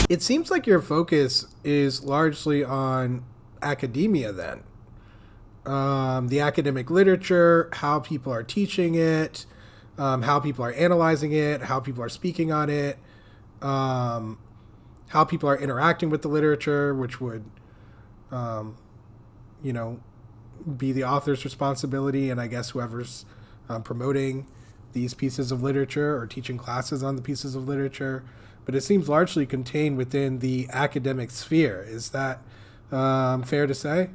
It seems like your focus is largely on academia then. The academic literature, how people are teaching it, how people are analyzing it, how people are speaking on it, um, how people are interacting with the literature, which would, you know, be the author's responsibility, and I guess whoever's promoting these pieces of literature or teaching classes on the pieces of literature. But it seems largely contained within the academic sphere. Is that fair to say?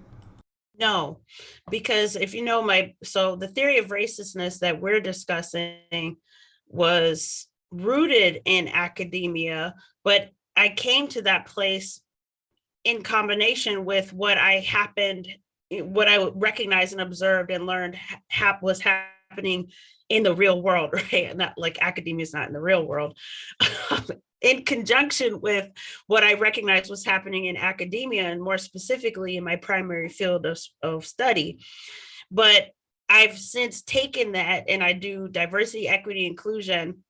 No, because if you know so the theory of racistness that we're discussing was rooted in academia, but I came to that place in combination with what I recognized and observed and learned was happening in the real world, right? Not like academia is not in the real world. In conjunction with what I recognized was happening in academia, and more specifically in my primary field of study. But I've since taken that and I do diversity, equity, inclusion,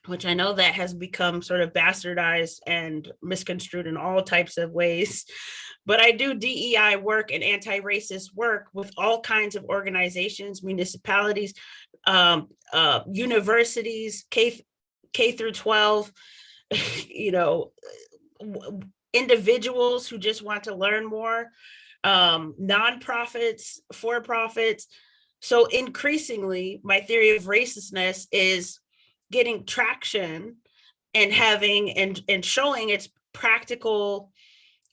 which I know that has become sort of bastardized and misconstrued in all types of ways. But I do DEI work and anti-racist work with all kinds of organizations, municipalities, universities, K through 12, you know, individuals who just want to learn more, nonprofits, for profits. So increasingly, my theory of racistness is getting traction and having and showing its practical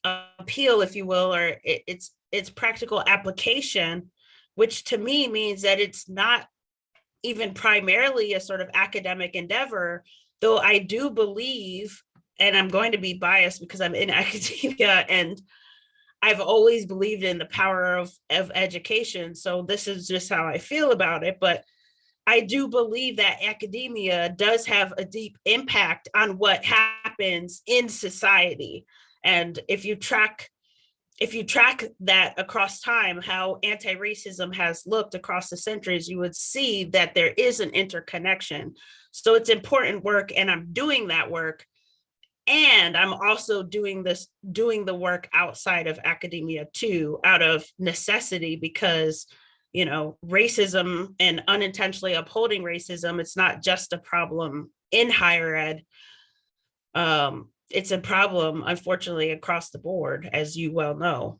appeal, if you will, or its practical application, which to me means that it's not even primarily a sort of academic endeavor, though I do believe, and I'm going to be biased because I'm in academia and I've always believed in the power of education. So this is just how I feel about it. But I do believe that academia does have a deep impact on what happens in society. And if you track that across time, how anti-racism has looked across the centuries, you would see that there is an interconnection. So it's important work, and I'm doing that work. And I'm also doing the work outside of academia too, out of necessity, because racism and unintentionally upholding racism, it's not just a problem in higher ed. It's a problem, unfortunately, across the board, as you well know.